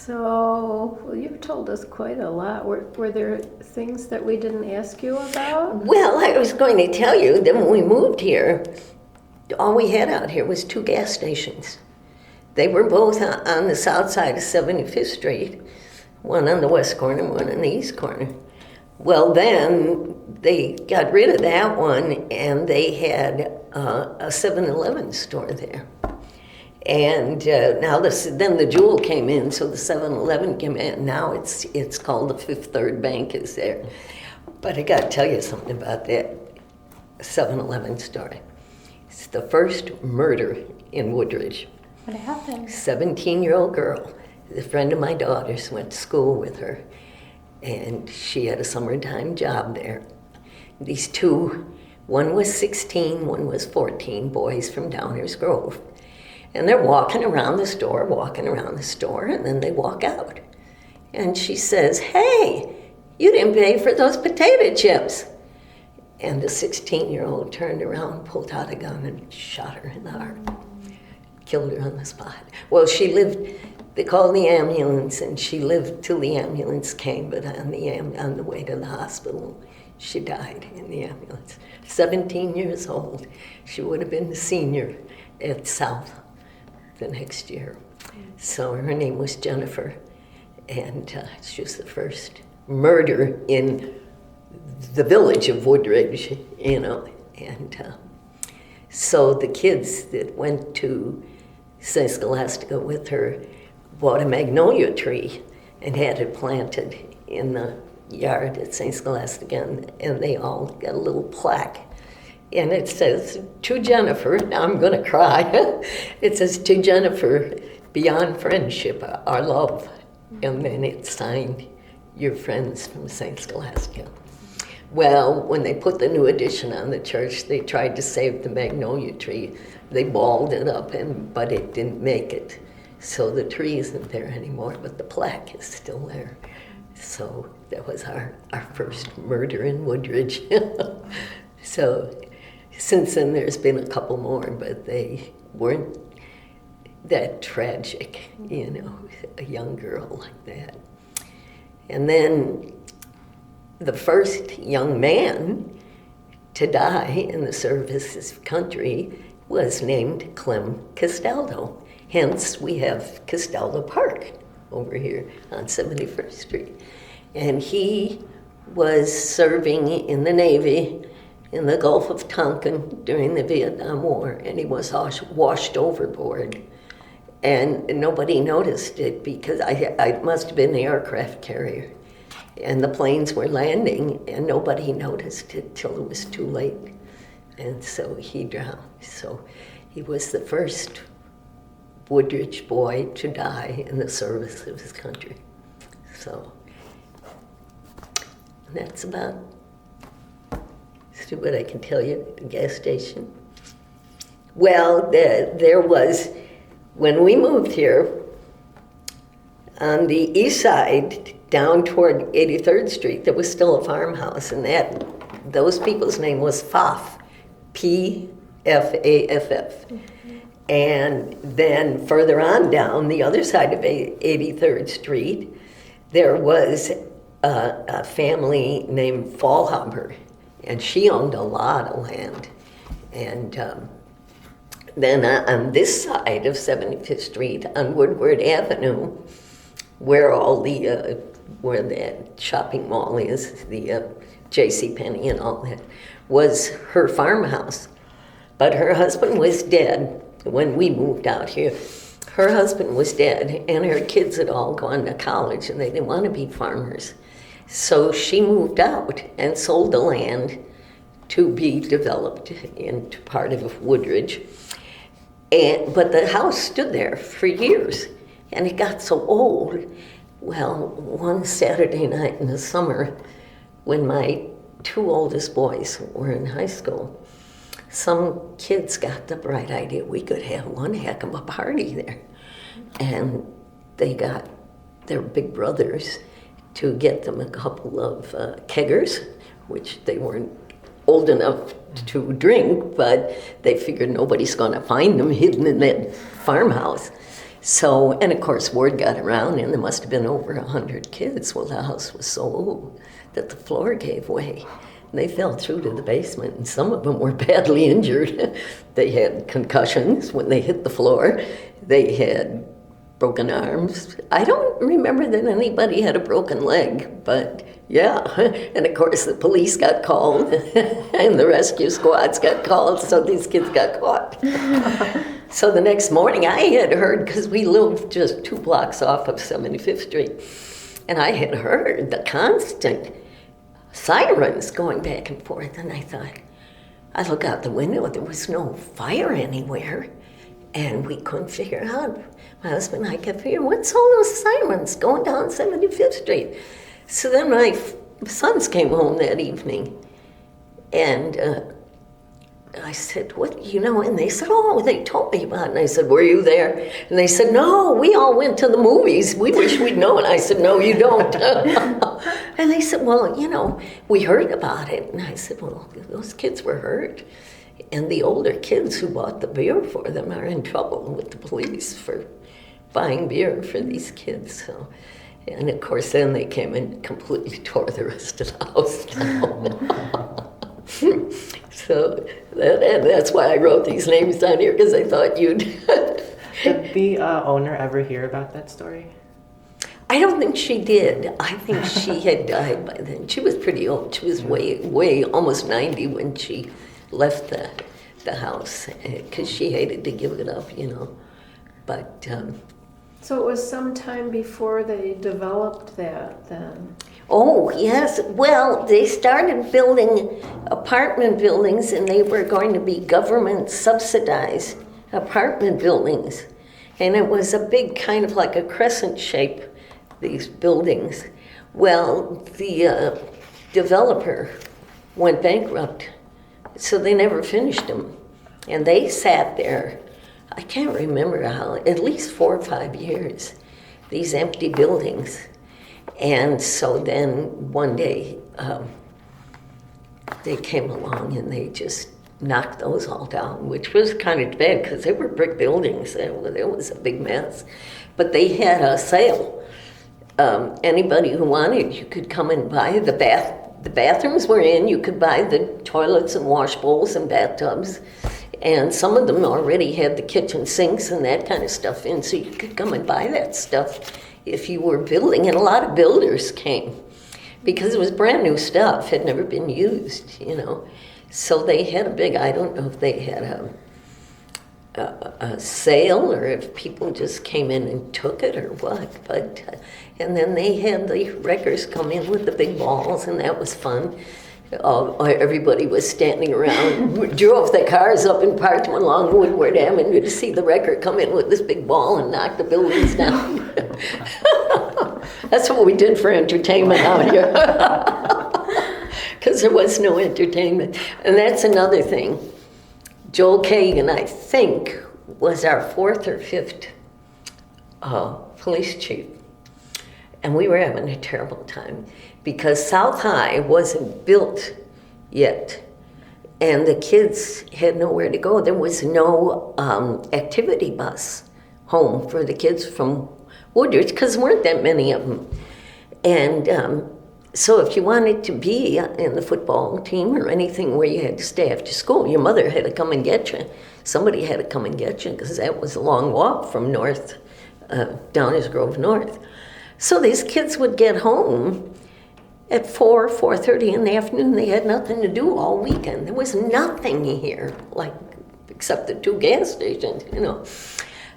So, well, you've told us quite a lot. Were there things that we didn't ask you about? Well, I was going to tell you that when we moved here, all we had out here was 2 gas stations. They were both on the south side of 75th Street, one on the west corner, one on the east corner. Well, then they got rid of that one, and they had a 7-Eleven store there. And now then the Jewel came in, so the 7-Eleven came in. Now it's called the Fifth Third Bank is there. But I got to tell you something about that 7-Eleven story. It's the first murder in Woodridge. What happened? 17-year-old girl. A friend of my daughter's went to school with her, and she had a summertime job there. These 2, one was 16, one was 14, boys from Downers Grove. And they're walking around the store, and then they walk out. And she says, "Hey, you didn't pay for those potato chips." And the 16-year-old turned around, pulled out a gun, and shot her in the heart. Killed her on the spot. Well, she lived, they called the ambulance, and she lived till the ambulance came, but on the way to the hospital, she died in the ambulance. 17 years old. She would have been the senior at South the next year. So her name was Jennifer, and she was the first murder in the village of Woodridge, you know. And so the kids that went to St. Scholastica with her bought a magnolia tree and had it planted in the yard at St. Scholastica, and they all got a little plaque. And it says, "To Jennifer," now I'm going to cry. It says, "To Jennifer, beyond friendship, our love." And then it's signed, "Your friends from St. Scholastica." Well, when they put the new addition on the church, they tried to save the magnolia tree. They balled it up, but it didn't make it. So the tree isn't there anymore, but the plaque is still there. So that was our first murder in Woodridge. So since then, there's been a couple more, but they weren't that tragic, you know, a young girl like that. And then the first young man to die in the service of country was named Clem Castaldo. Hence, we have Castaldo Park over here on 71st Street. And he was serving in the Navy in the Gulf of Tonkin during the Vietnam War, and he was washed overboard. And nobody noticed it because I must have been the aircraft carrier. And the planes were landing, and nobody noticed it till it was too late. And so he drowned. So he was the first Woodridge boy to die in the service of his country. So that's about what I can tell you at the gas station. Well, there was, when we moved here, on the east side, down toward 83rd Street, there was still a farmhouse, and those people's name was Pfaff, P-F-A-F-F. And then further on down the other side of 83rd Street, there was a family named Fallhaber, and she owned a lot of land. And then on this side of 75th Street, on Woodward Avenue, where all the where the shopping mall is, the JCPenney and all that, was her farmhouse. But her husband was dead when we moved out here. Her husband was dead, and her kids had all gone to college, and they didn't want to be farmers. So she moved out and sold the land to be developed into part of Woodridge. But the house stood there for years, and it got so old. Well, one Saturday night in the summer, when my 2 oldest boys were in high school, some kids got the bright idea we could have one heck of a party there. And they got their big brothers to get them a couple of keggers, which they weren't old enough to drink, but they figured nobody's going to find them hidden in that farmhouse. So, and of course, word got around, and there must have been over 100 kids. Well, the house was so old that the floor gave way. And they fell through to the basement, and some of them were badly injured. They had concussions when they hit the floor. They had broken arms. I don't remember that anybody had a broken leg, but yeah. And of course, the police got called, and the rescue squads got called, so these kids got caught. So the next morning, I had heard, because we lived just 2 blocks off of 75th Street, and I had heard the constant sirens going back and forth, and I thought, I look out the window, there was no fire anywhere, and we couldn't figure out. My husband and I kept figuring, what's all those sirens going down 75th Street? So then my sons came home that evening, and I said, what, and they said, oh, they told me about it. And I said, were you there? And they said, no, we all went to the movies. We wish we'd known. I said, no, you don't. And they said, well, we heard about it. And I said, well, those kids were hurt. And the older kids who bought the beer for them are in trouble with the police for buying beer for these kids. So, and of course, then they came and completely tore the rest of the house down. So that's why I wrote these names down here, because I thought you'd. Did the owner ever hear about that story? I don't think she did. I think she had died by then. She was pretty old. She was way almost 90 when she left the house, because she hated to give it up, But So it was sometime before they developed that then? oh, yes. Well, they started building apartment buildings, and they were going to be government subsidized apartment buildings. And it was a big kind of like a crescent shape, these buildings. Well, the developer went bankrupt, so they never finished them. And they sat there, I can't remember how, at least 4 or 5 years, these empty buildings. And so then one day they came along and they just knocked those all down, which was kind of bad because they were brick buildings. It was a big mess. But they had a sale. Anybody who wanted, you could come and buy the bathrooms were in. You could buy the toilets and wash bowls and bathtubs. And some of them already had the kitchen sinks and that kind of stuff in, so you could come and buy that stuff if you were building. And a lot of builders came because it was brand new stuff, had never been used, So they had a big, I don't know if they had a sale or if people just came in and took it or what, but, and then they had the wreckers come in with the big balls, and that was fun. Everybody was standing around, drove their cars up and parked them along Woodward Avenue to see the wrecker come in with this big ball and knock the buildings down. That's what we did for entertainment out here, because there was no entertainment. And that's another thing. Joel Kagan, I think, was our 4th or 5th police chief. And we were having a terrible time because South High wasn't built yet. And the kids had nowhere to go. There was no activity bus home for the kids from Woodridge because there weren't that many of them. And so if you wanted to be in the football team or anything where you had to stay after school, your mother had to come and get you. Somebody had to come and get you because that was a long walk from north, Downers Grove North. So these kids would get home at 4:30 in the afternoon. They had nothing to do all weekend. There was nothing here, except the 2 gas stations,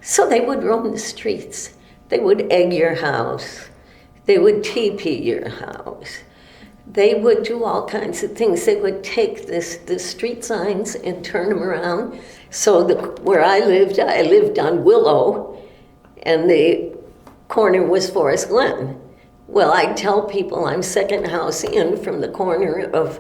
So they would roam the streets. They would egg your house. They would TP your house. They would do all kinds of things. They would take the street signs and turn them around. So where I lived on Willow, and the corner was Forest Glen. Well, I tell people I'm second house in from the corner of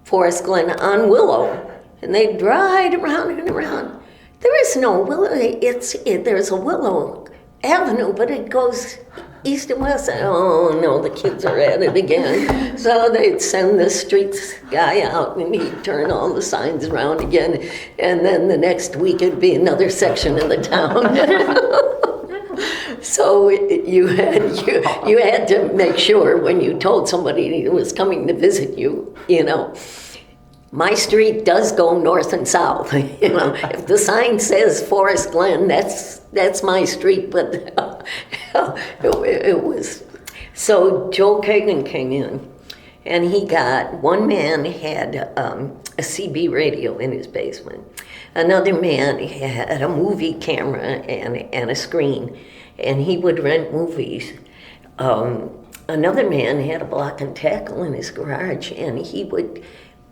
Forest Glen on Willow, and they drive around and around. There is no Willow. There's a Willow Avenue, but it goes east and west. Oh no, the kids are at it again. So they'd send the streets guy out, and he'd turn all the signs around again, and then the next week it'd be another section of the town. So you had to make sure when you told somebody who was coming to visit you, my street does go north and south. If the sign says Forest Glen, that's my street. But it was. So Joel Kagan came in, and one man had a CB radio in his basement. Another man had a movie camera and a screen, and he would rent movies. Another man had a block and tackle in his garage, and he would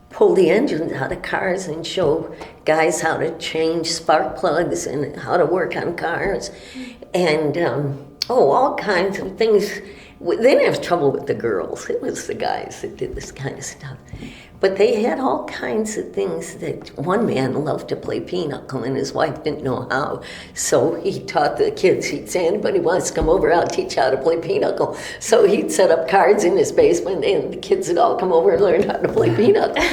pull the engines out of cars and show guys how to change spark plugs and how to work on cars, and all kinds of things. They didn't have trouble with the girls. It was the guys that did this kind of stuff. But they had all kinds of things that one man loved to play pinochle, and his wife didn't know how. So he taught the kids. He'd say, anybody wants to come over, I'll teach you how to play pinochle. So he'd set up cards in his basement, and the kids would all come over and learn how to play pinochle.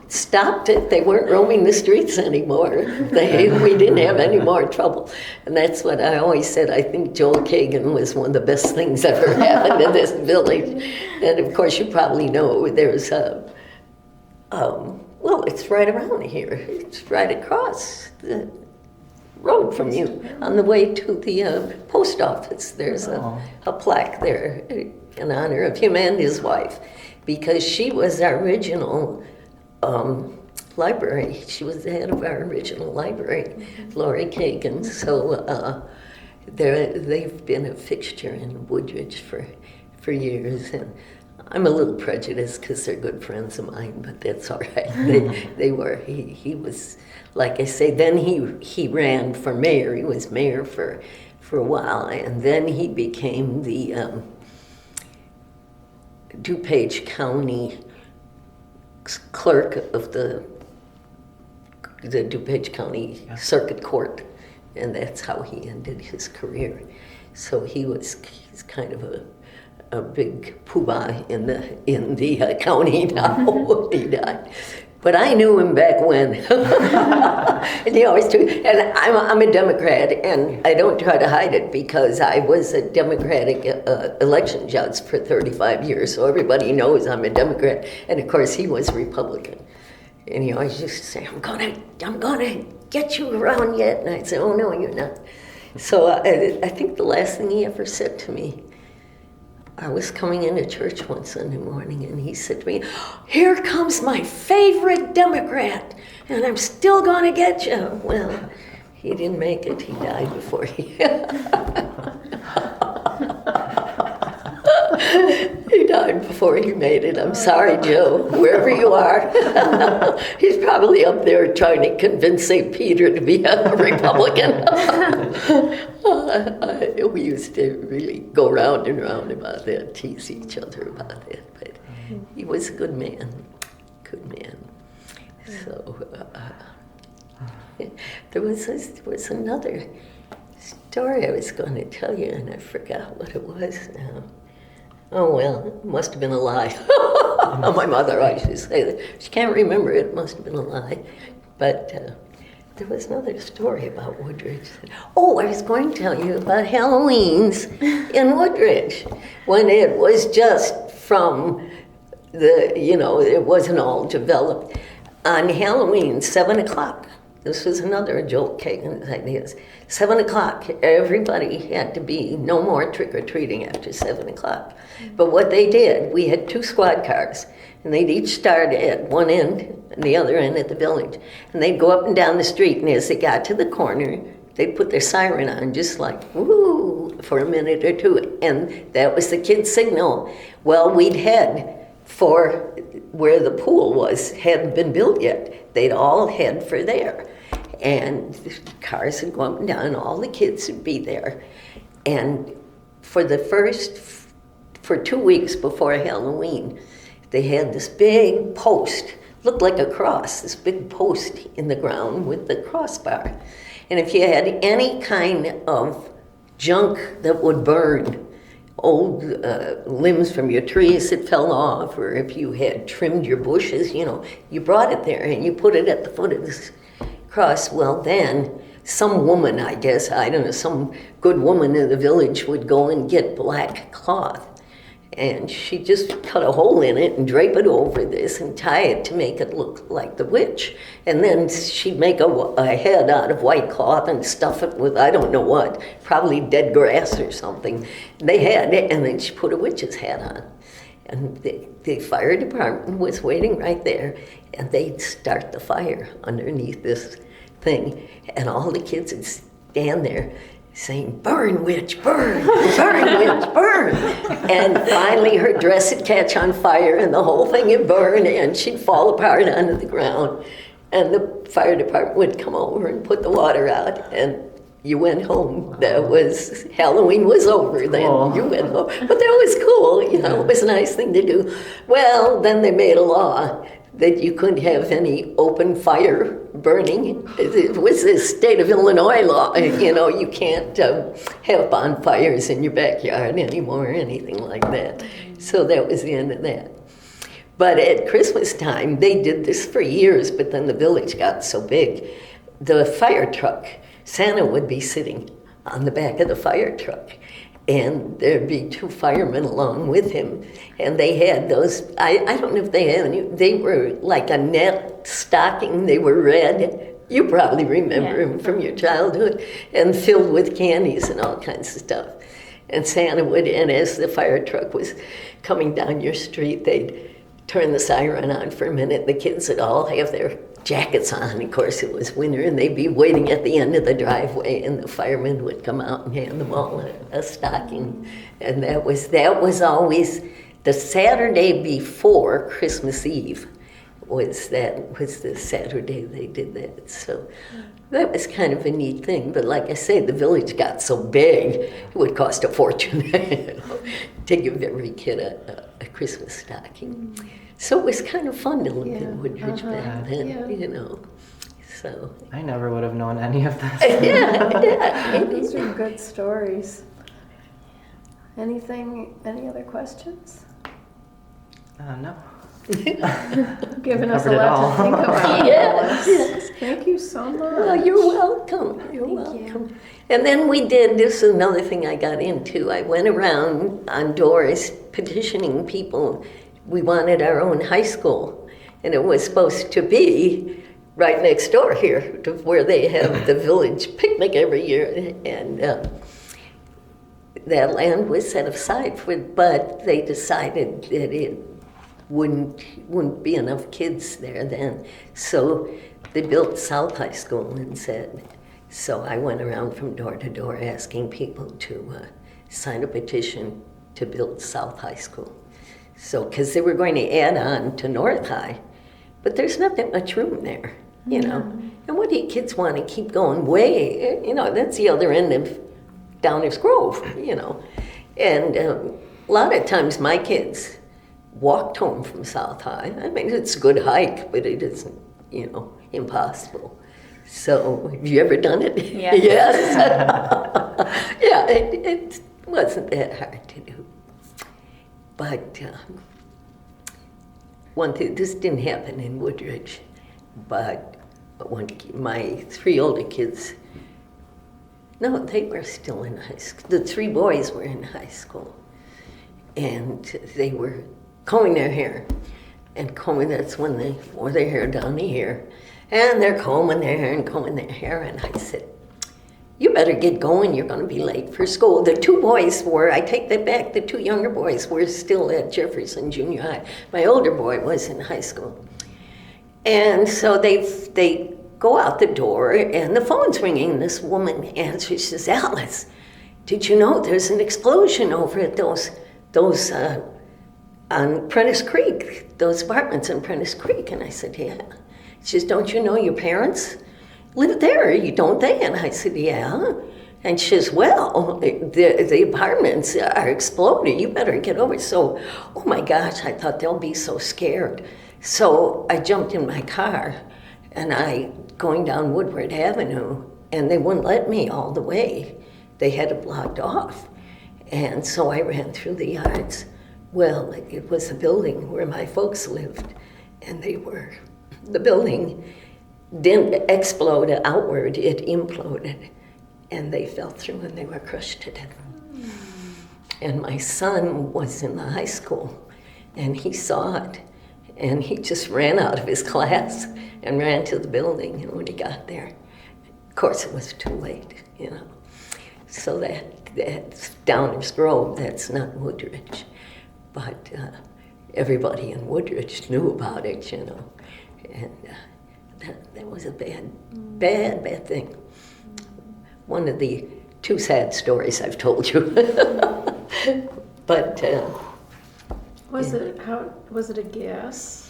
Stopped it. They weren't roaming the streets anymore. We didn't have any more trouble. And that's what I always said. I think Joel Kagan was one of the best things ever happened in this village. And of course, you probably know there's it's right around here. It's right across the road from you on the way to the post office. There's a plaque there in honor of him and his wife, because she was our original library. She was the head of our original library, Lori Kagan. So they've been a fixture in Woodridge for years. And I'm a little prejudiced because they're good friends of mine, but that's all right. They were. He was, like I say, then he ran for mayor. He was mayor for a while, and then he became the DuPage County clerk of the DuPage County Circuit Court, and that's how he ended his career. So he's kind of a big poobah in the county now. He died. But I knew him back when. And he always took, and I'm a Democrat, and I don't try to hide it because I was a Democratic election judge for 35 years, so everybody knows I'm a Democrat. And of course, he was Republican. And he always used to say, I'm gonna get you around yet. And I'd say, oh no, you're not. So I think the last thing he ever said to me, I was coming into church one Sunday morning, and he said to me, here comes my favorite Democrat, and I'm still going to get you. Well, he didn't make it. He died before he... He died before he made it. I'm sorry, Joe, wherever you are. He's probably up there trying to convince St. Peter to be a Republican. We used to really go round and round about that, tease each other about that. But he was a good man. So there was another story I was going to tell you, and I forgot what it was now. Oh, well, it must have been a lie. My mother always used to say that. She can't remember it. It must have been a lie. But there was another story about Woodridge. Oh, I was going to tell you about Halloween's in Woodridge, when it was just from it wasn't all developed. On Halloween, 7 o'clock, this was another of Joel Kagan's ideas. 7 o'clock, everybody had to be no more trick-or-treating after 7 o'clock. But what they did, we had 2 squad cars, and they'd each start at one end and the other end at the village. And they'd go up and down the street, and as they got to the corner, they'd put their siren on, just like, woo, for a minute or two. And that was the kids' signal. Well, we'd head for where the pool was, hadn't been built yet. They'd all head for there. And the cars would go up and down, and all the kids would be there. And for 2 weeks before Halloween, they had this big post, looked like a cross, this big post in the ground with the crossbar. And if you had any kind of junk that would burn, old limbs from your trees that fell off, or if you had trimmed your bushes, you brought it there and you put it at the foot of this cross. Well, then some woman, I guess, I don't know, some good woman in the village would go and get black cloth. And she'd just cut a hole in it and drape it over this and tie it to make it look like the witch. And then she'd make a head out of white cloth and stuff it with I don't know what, probably dead grass or something. They had it, and then she put a witch's hat on. And the fire department was waiting right there, and they'd start the fire underneath this thing. And all the kids would stand there saying, "Burn, witch, burn, burn, witch, burn." And finally her dress would catch on fire and the whole thing would burn and she'd fall apart onto the ground. And the fire department would come over and put the water out and you went home. That was, Halloween was over then. Cool. You went home. But that was cool, you know, it was a nice thing to do. Well, then they made a law that you couldn't have any open fire burning. It was the state of Illinois law. You know, you can't have bonfires in your backyard anymore or anything like that. So that was the end of that. But at Christmas time, they did this for years, but then the village got so big. The fire truck, Santa would be sitting on the back of the fire truck. And there'd be 2 firemen along with him. And they had those, I don't know if they had any, they were like a net stocking, they were red. You probably remember them from your childhood. And filled with candies and all kinds of stuff. And Santa would, and as the fire truck was coming down your street, they'd turn the siren on for a minute. The kids would all have their jackets on. Of course, it was winter, and they'd be waiting at the end of the driveway, and the firemen would come out and hand them all a stocking. And that was always the Saturday before Christmas Eve. Was the Saturday they did that. So that was kind of a neat thing. But like I say, the village got so big, it would cost a fortune to give every kid a Christmas stocking. So it was kind of fun to live in Woodridge back then, you know. So I never would have known any of this. yeah. Those are good stories. Any other questions? No. Giving us a Covered it lot all. to think about. Yes, Alice. yes. Thank you so much. Well, you're welcome. You're welcome. And then this is another thing I got into. I went around on doors petitioning people. We wanted our own high school, and it was supposed to be right next door here, to where they have the village picnic every year, and that land was set aside for it, but they decided that it wouldn't be enough kids there then. So they built South High School instead. So I went around from door to door asking people to sign a petition to build South High School. So, because they were going to add on to North High, but there's not that much room there, you know. And what do you kids want to keep going way, you know, that's the other end of Downers Grove, you know. And a lot of times my kids walked home from South High. I mean, it's a good hike, but it isn't, you know, impossible. So, have you ever done it? Yes. Yes. Yeah, it wasn't that hard to do. But one thing, this didn't happen in Woodridge, but my 3 older kids, no, they were still in high school. The 3 boys were in high school, and they were combing their hair. And that's when they wore their hair down to here. And they're combing their hair and combing their hair, and I said, "You better get going, you're going to be late for school." The 2 boys were, I take that back, the 2 younger boys were still at Jefferson Junior High. My older boy was in high school. And so they go out the door, and the phone's ringing, and this woman answers. She says, "Alice, did you know there's an explosion over at those on Prentice Creek, those apartments on Prentice Creek?" And I said, "Yeah." She says, "Don't you know your parents live there, don't they?" And I said, "Yeah." And she says, "Well, the apartments are exploding. You better get over it." So, oh my gosh, I thought they'll be so scared. So I jumped in my car, and going down Woodward Avenue, and they wouldn't let me all the way. They had it blocked off. And so I ran through the yards. Well, it was a building where my folks lived, and the building didn't explode outward, it imploded. And they fell through and they were crushed to death. And my son was in the high school and he saw it and he just ran out of his class and ran to the building. And when he got there, of course it was too late, you know. So that's Downers Grove, that's not Woodridge. But everybody in Woodridge knew about it, you know. And that was a bad thing. One of the 2 sad stories I've told you. But Was it a gas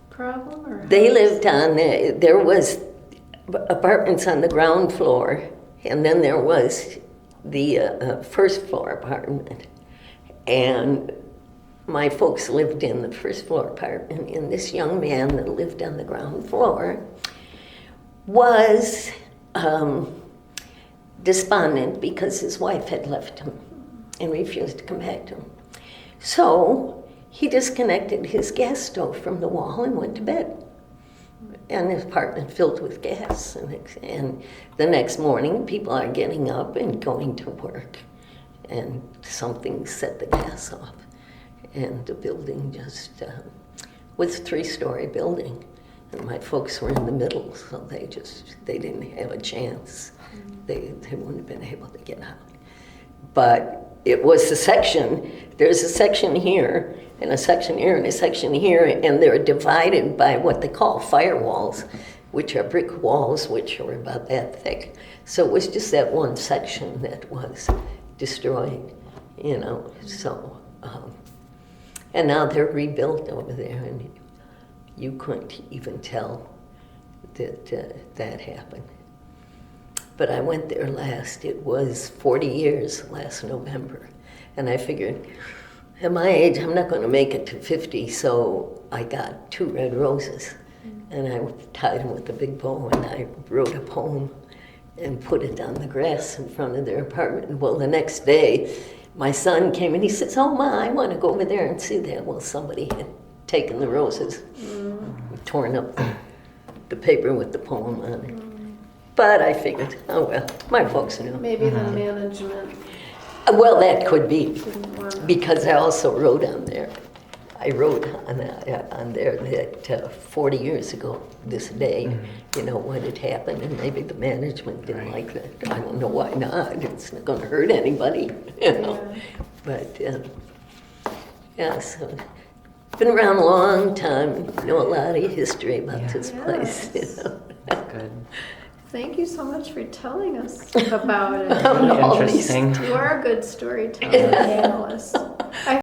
problem or? they lived on, there was apartments on the ground floor, and then there was the first floor apartment. And my folks lived in the first floor apartment, and this young man that lived on the ground floor was despondent because his wife had left him and refused to come back to him. So he disconnected his gas stove from the wall and went to bed. And his apartment filled with gas. And the next morning, people are getting up and going to work. And something set the gas off. And the building just was a 3-story building. And my folks were in the middle, so they didn't have a chance. They wouldn't have been able to get out. But it was a section, there's a section here, and a section here, and a section here, and they're divided by what they call firewalls, which are brick walls, which are about that thick. So it was just that one section that was destroyed, you know, so. And now they're rebuilt over there, and you couldn't even tell that that happened. But I went there last, it was 40 years last November. And I figured, at my age, I'm not going to make it to 50, so I got 2 red roses. And I tied them with a big bow, and I wrote a poem and put it on the grass in front of their apartment. Well, the next day, my son came and he says, "Oh, Ma, I want to go over there and see that." Well, somebody had taken the roses, torn up the paper with the poem on it. But I figured, oh well, my folks knew. Maybe the management Well, that could be, didn't want to. because I also wrote on there. I wrote on there that 40 years ago this day, you know, what had happened, and maybe the management didn't like that. I don't know why not. It's not going to hurt anybody, you know. Yeah. But yeah, so been around a long time. Know a lot of history about this place. You Yes. know. That's good. Thank you so much for telling us about it. Really Interesting. You are a good storyteller, Alice.